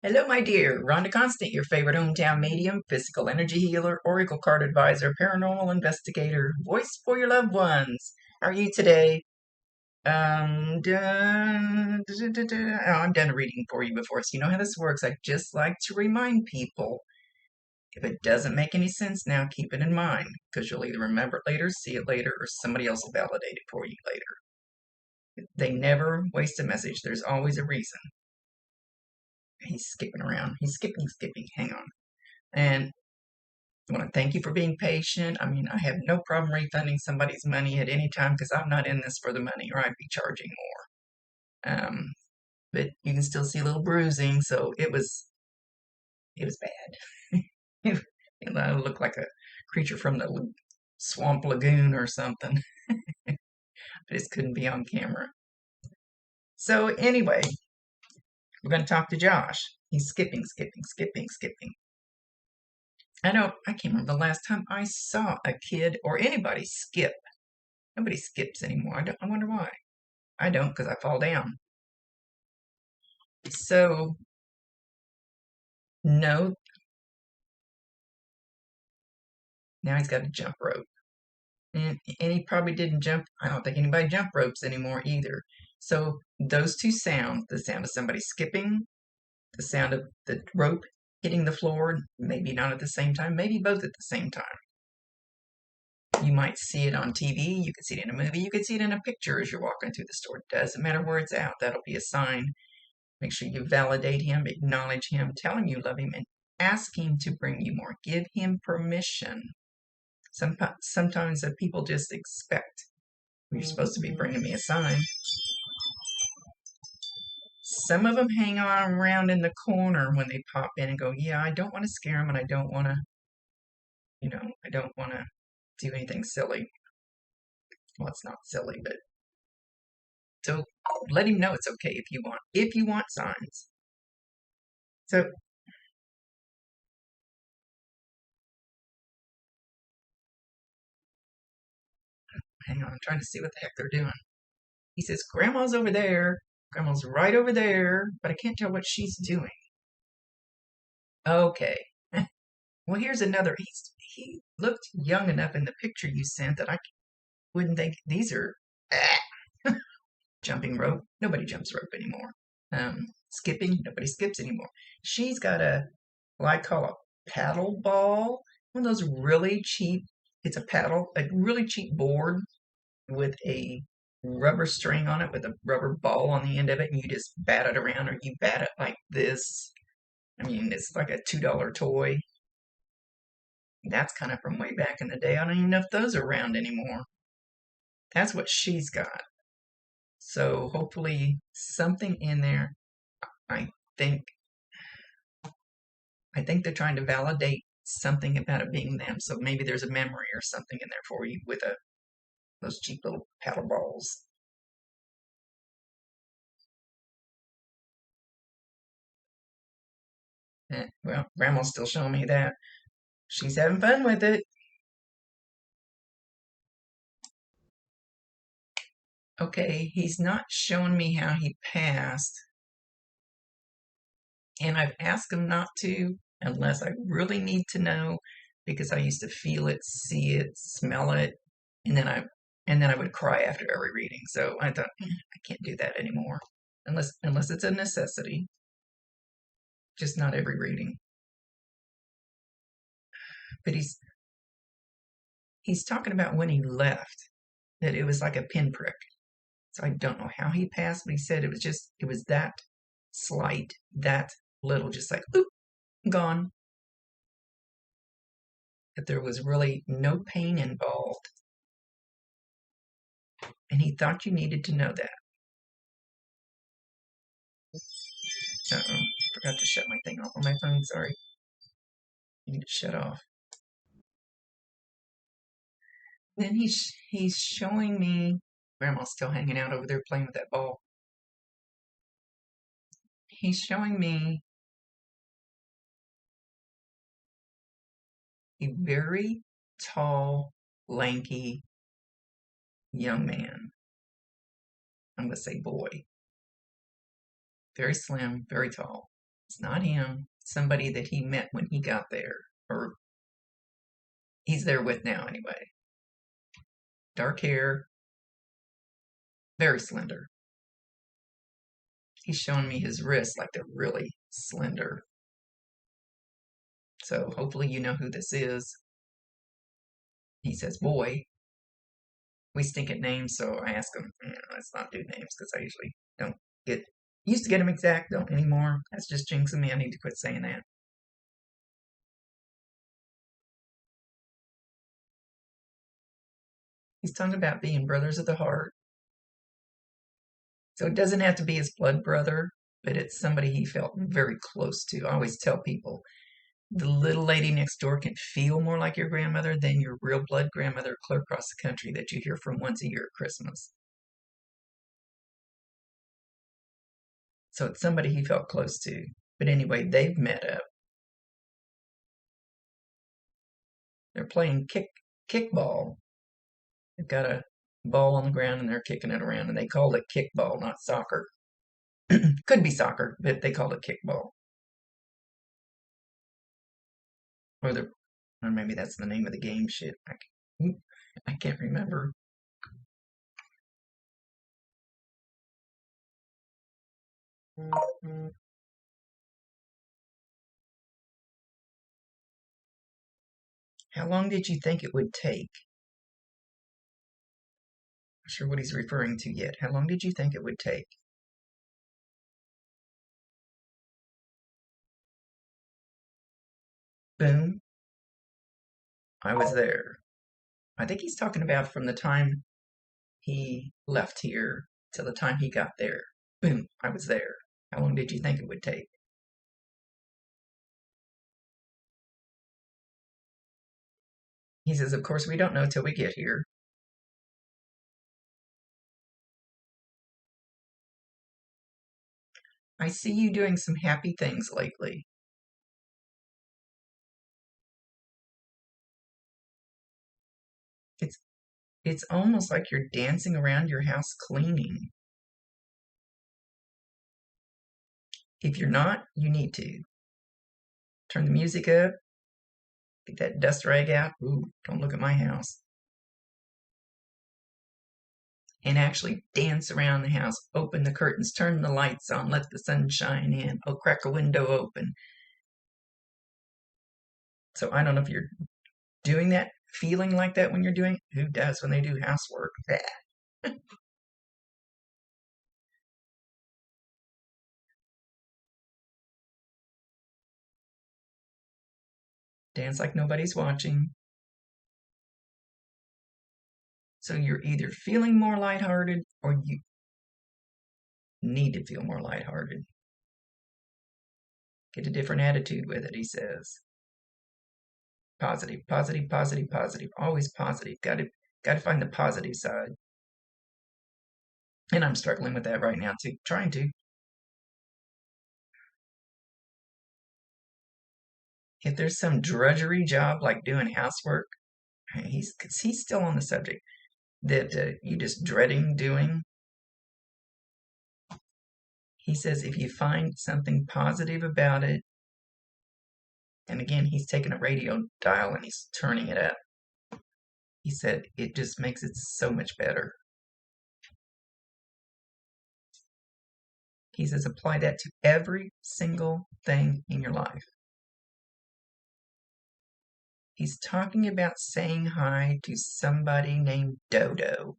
Hello, my dear. Rhonda Constant, your favorite hometown medium, physical energy healer, oracle card advisor, paranormal investigator, voice for your loved ones. How are you today? I'm done reading for you before. So you know how this works. I just like to remind people, if it doesn't make any sense now, keep it in mind, because you'll either remember it later, see it later, or somebody else will validate it for you later. They never waste a message. There's always a reason. He's skipping around. He's skipping. Hang on. And I want to thank you for being patient. I mean, I have no problem refunding somebody's money at any time because I'm not in this for the money or I'd be charging more. But you can still see a little bruising, so it was bad. I look like a creature from the swamp lagoon or something. I just couldn't be on camera. So anyway, we're going to talk to Josh. He's skipping. I can't remember the last time I saw a kid or anybody skip. Nobody skips anymore. I wonder why. I don't because I fall down. So, no, now he's got a jump rope. And he probably didn't jump. I don't think anybody jump ropes anymore either. So, those two sounds, the sound of somebody skipping, the sound of the rope hitting the floor, maybe not at the same time, maybe both at the same time. You might see it on TV, you could see it in a movie, you could see it in a picture as you're walking through the store. Doesn't matter where it's out, that'll be a sign. Make sure you validate him, acknowledge him, tell him you love him, and ask him to bring you more. Give him permission. Sometimes people just expect you're supposed to be bringing me a sign. Some of them hang on around in the corner when they pop in and go, yeah, I don't want to scare him and I don't want to, I don't want to do anything silly. Well, it's not silly, but so let him know it's okay if you want signs. So hang on, I'm trying to see what the heck they're doing. He says, Grandma's over there. Grandma's right over there, but I can't tell what she's doing. Okay. Well, here's another. He looked young enough in the picture you sent that I wouldn't think these are jumping rope. Nobody jumps rope anymore. Skipping. Nobody skips anymore. She's got what I call a paddle ball. One of those really cheap. It's a really cheap board with a rubber string on it with a rubber ball on the end of it, and you just bat it around, or you bat it like this. I mean, it's like a $2 toy. That's kind of from way back in the day. I don't even know if those are around anymore. That's what she's got. So hopefully something in there. I think I think they're trying to validate something about it being them. So maybe there's a memory or something in there for you with those cheap little paddle balls. Well, Grandma's still showing me that. She's having fun with it. Okay, he's not showing me how he passed. And I've asked him not to unless I really need to know because I used to feel it, see it, smell it, and then I would cry after every reading. So I thought I can't do that anymore unless it's a necessity. Just not every reading. But he's talking about when he left that it was like a pinprick. So I don't know how he passed, but he said it was that slight, that little, just like oop, gone. That there was really no pain involved. And he thought you needed to know that. Uh-oh, forgot to shut my thing off on my phone, sorry. I need to shut off. Then he's showing me, Grandma's still hanging out over there playing with that ball. He's showing me a very tall, lanky young man. I'm going to say boy. Very slim, very tall. It's not him. Somebody that he met when he got there, or he's there with now anyway. Dark hair, very slender. He's showing me his wrists like they're really slender. So hopefully you know who this is. He says, boy. We stink at names, so I ask him, let's not do names because I usually don't get, used to get them exact, don't anymore. That's just jinxing me. I need to quit saying that. He's talking about being brothers of the heart. So it doesn't have to be his blood brother, but it's somebody he felt very close to. I always tell people the little lady next door can feel more like your grandmother than your real blood grandmother clear across the country that you hear from once a year at Christmas. So it's somebody he felt close to. But anyway, they've met up. They're playing kickball. They've got a ball on the ground and they're kicking it around, and they called it kickball, not soccer. Could be soccer, but they called it kickball. Or maybe that's the name of the game. Shit, I can't remember. How long did you think it would take? Not sure what he's referring to yet. How long did you think it would take? Boom. I was there. I think he's talking about from the time he left here till the time he got there. Boom. I was there. How long did you think it would take? He says, of course, we don't know till we get here. I see you doing some happy things lately. It's it's almost like you're dancing around your house cleaning. If you're not, you need to. Turn the music up, get that dust rag out. Ooh, don't look at my house. And actually dance around the house. Open the curtains, turn the lights on, let the sun shine in. Oh, crack a window open. So I don't know if you're doing that, feeling like that when you're doing, who does when they do housework? Dance like nobody's watching. So you're either feeling more lighthearted or you need to feel more lighthearted. Get a different attitude with it, he says. Positive, positive, positive, positive. Always positive. Got to find the positive side. And I'm struggling with that right now too. Trying to. If there's some drudgery job like doing housework, he's still on the subject that you just dreading doing. He says if you find something positive about it, and again, he's taking a radio dial and he's turning it up. He said it just makes it so much better. He says apply that to every single thing in your life. He's talking about saying hi to somebody named Dodo.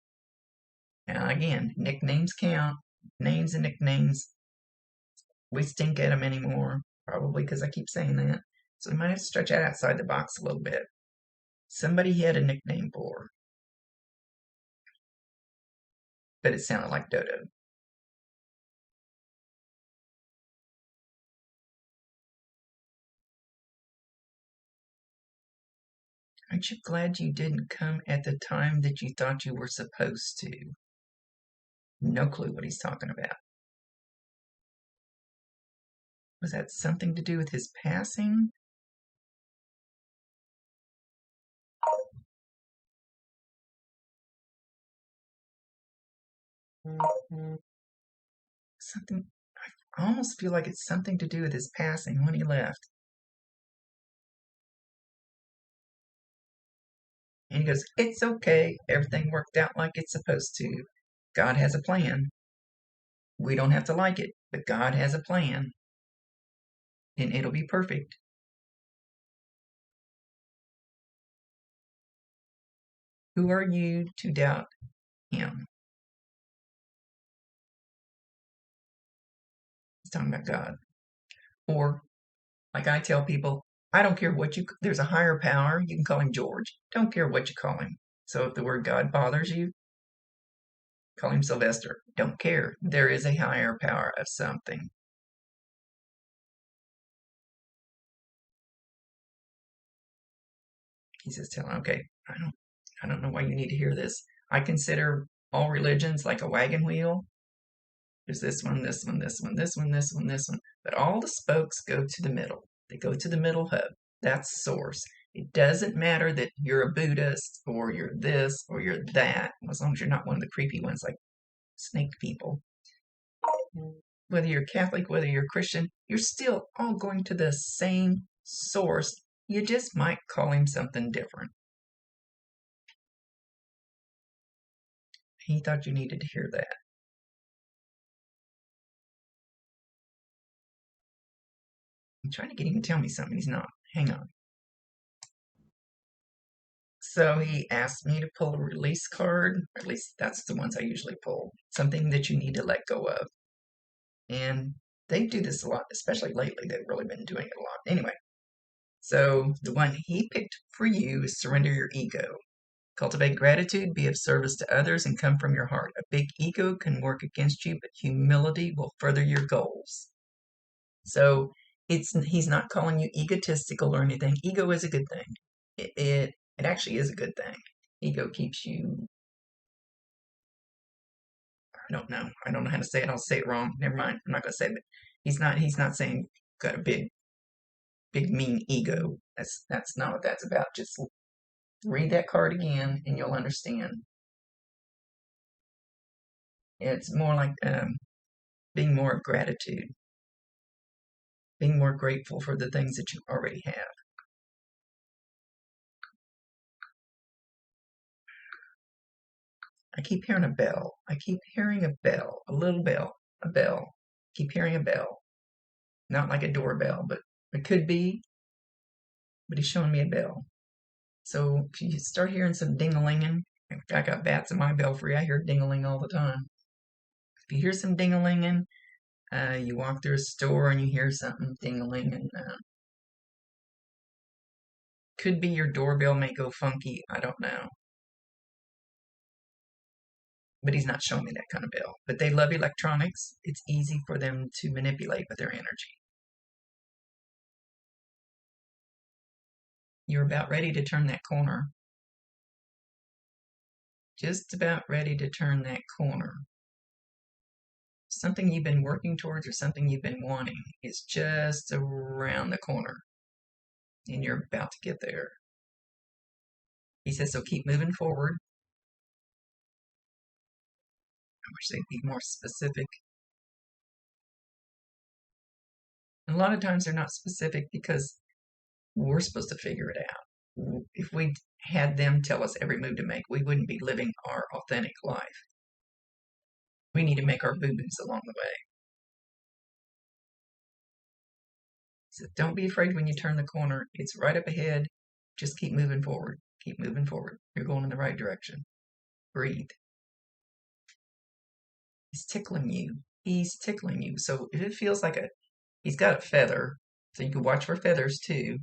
Now, again, nicknames count. Names and nicknames. We stink at them anymore, probably because I keep saying that. So we might have to stretch out outside the box a little bit. Somebody he had a nickname for, but it sounded like Dodo. Aren't you glad you didn't come at the time that you thought you were supposed to? No clue what he's talking about. Was that something to do with his passing? Something. I almost feel like it's something to do with his passing when he left. And he goes, it's okay. Everything worked out like it's supposed to. God has a plan. We don't have to like it, but God has a plan, and it'll be perfect. Who are you to doubt him? He's talking about God. Or, like I tell people, I don't care what there's a higher power. You can call him George. Don't care what you call him. So if the word God bothers you, call him Sylvester. Don't care. There is a higher power of something. He says, tell him, okay, I don't know why you need to hear this. I consider all religions like a wagon wheel. There's this one, this one, this one, this one, this one, this one. But all the spokes go to the middle. They go to the middle hub. That's source. It doesn't matter that you're a Buddhist or you're this or you're that, as long as you're not one of the creepy ones like snake people. Whether you're Catholic, whether you're Christian, you're still all going to the same source. You just might call him something different. He thought you needed to hear that. I'm trying to get him to tell me something. He's not. Hang on. So he asked me to pull a release card. At least that's the ones I usually pull. Something that you need to let go of. And they do this a lot, especially lately. They've really been doing it a lot. Anyway, so the one he picked for you is surrender your ego. Cultivate gratitude, be of service to others, and come from your heart. A big ego can work against you, but humility will further your goals. So he's not calling you egotistical or anything. Ego is a good thing. It actually is a good thing. Ego keeps you. I don't know. I don't know how to say it. I'll say it wrong. Never mind. I'm not gonna say it. But He's not saying got a big mean ego. That's not what that's about. Just read that card again, and you'll understand. It's more like being more of gratitude, being more grateful for the things that you already have. I keep hearing a bell. I keep hearing a bell, a little bell, a bell. Keep hearing a bell. Not like a doorbell, but it could be, but he's showing me a bell. So if you start hearing some ding-a-linging, I got bats in my belfry. I hear ding-a-ling all the time. If you hear some ding-a-linging, you walk through a store and you hear something ding-a-linging. Could be your doorbell may go funky. I don't know. But he's not showing me that kind of bell. But they love electronics. It's easy for them to manipulate with their energy. You're about ready to turn that corner. Just about ready to turn that corner. Something you've been working towards or something you've been wanting is just around the corner. And you're about to get there. He says, so keep moving forward. I wish they'd be more specific. And a lot of times they're not specific because we're supposed to figure it out. If we had them tell us every move to make, we wouldn't be living our authentic life. We need to make our boo-boos along the way. So don't be afraid when you turn the corner. It's right up ahead. Just keep moving forward. Keep moving forward. You're going in the right direction. Breathe. He's tickling you. He's tickling you. So if it feels like he's got a feather, so you can watch for feathers too.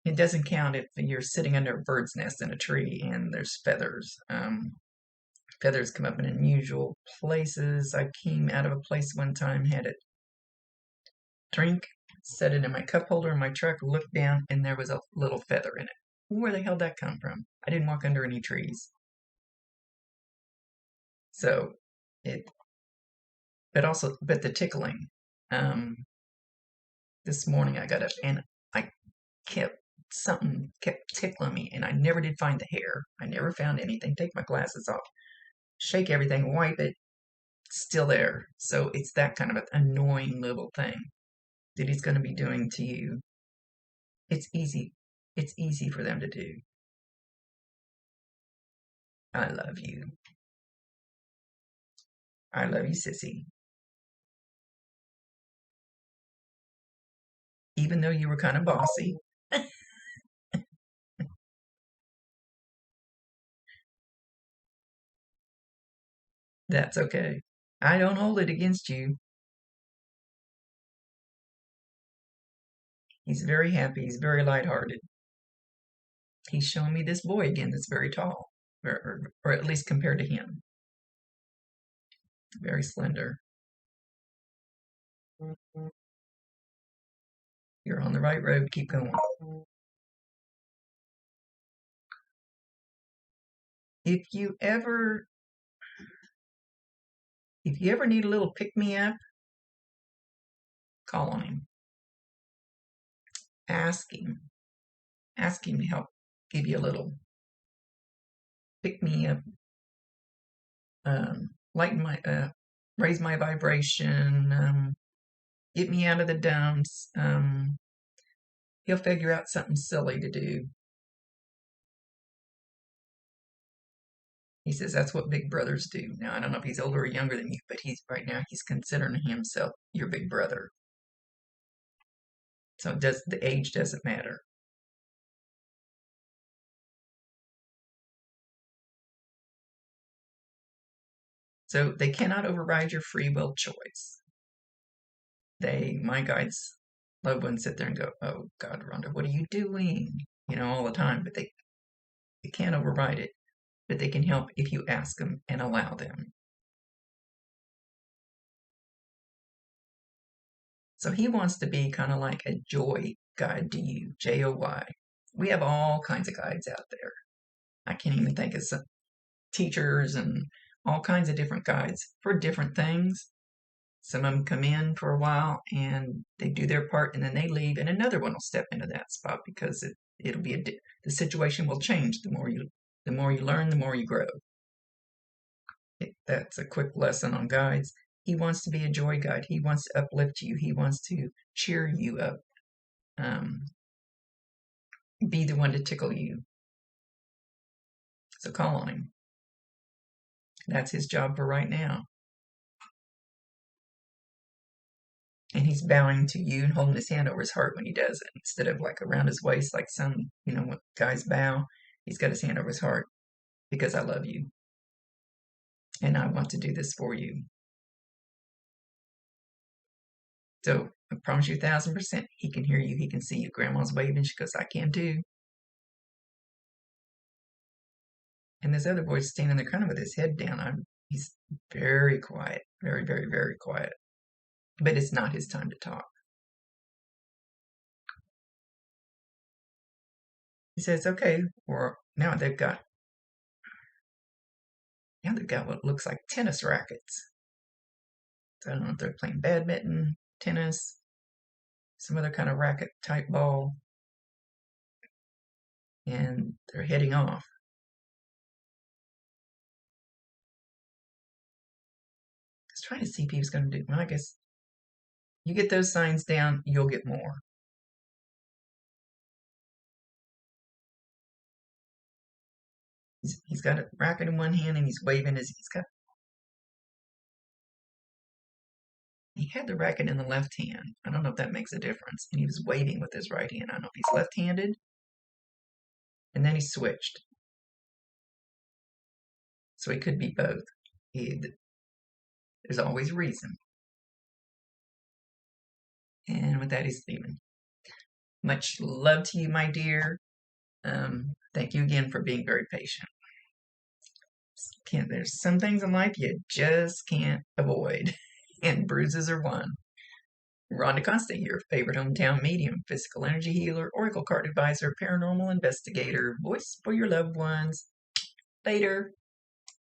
It doesn't count if you're sitting under a bird's nest in a tree and there's feathers. Feathers come up in unusual places. I came out of a place one time, had a drink, set it in my cup holder in my truck, looked down, and there was a little feather in it. Where the hell did that come from? I didn't walk under any trees. So but the tickling. This morning I got up and something kept tickling me, and I never did find the hair. I never found anything. Take my glasses off, shake everything, wipe it. still there. So it's that kind of an annoying little thing that he's going to be doing to you. It's easy. It's easy for them to do. I love you. I love you, sissy. Even though you were kind of bossy. That's okay. I don't hold it against you. He's very happy. He's very lighthearted. He's showing me this boy again that's very tall, or at least compared to him. Very slender. You're on the right road. Keep going. If you ever need a little pick-me-up, call on him. Ask him. Ask him to help give you a little pick-me-up, lighten my, raise my vibration, get me out of the dumps. He'll figure out something silly to do. He says that's what big brothers do. Now, I don't know if he's older or younger than you, but right now he's considering himself your big brother. So the age doesn't matter. So they cannot override your free will choice. My guides, loved ones sit there and go, "Oh God, Rhonda, what are you doing?" All the time, but they can't override it. But they can help if you ask them and allow them. So he wants to be kind of like a joy guide to you, Joy. We have all kinds of guides out there. I can't even think of some teachers and all kinds of different guides for different things. Some of them come in for a while and they do their part and then they leave and another one will step into that spot because it'll be the situation will change the more you learn, the more you grow. That's a quick lesson on guides. He wants to be a joy guide. He wants to uplift you. He wants to cheer you up. Be the one to tickle you. So call on him. That's his job for right now. And he's bowing to you and holding his hand over his heart when he does it. Instead of like around his waist like some, when guys bow, he's got his hand over his heart because I love you. And I want to do this for you. So I promise you 1,000%, he can hear you, he can see you. Grandma's waving, she goes, I can too. And this other boy's standing there kind of with his head down. He's very quiet, very, very, very quiet. But it's not his time to talk. He says, okay, now they've got what looks like tennis rackets. So I don't know if they're playing badminton, tennis, some other kind of racket type ball. And they're heading off. I was trying to see if he was going to do, well, I guess you get those signs down, you'll get more. He's got a racket in one hand and he's waving he had the racket in the left hand. I don't know if that makes a difference. And he was waving with his right hand. I don't know if he's left-handed. And then he switched. So he could be both. There's always a reason. And with that, he's leaving. Much love to you, my dear. Thank you again for being very patient. There's some things in life you just can't avoid. And bruises are one. Rhonda Constant, your favorite hometown medium, physical energy healer, oracle card advisor, paranormal investigator, voice for your loved ones. Later.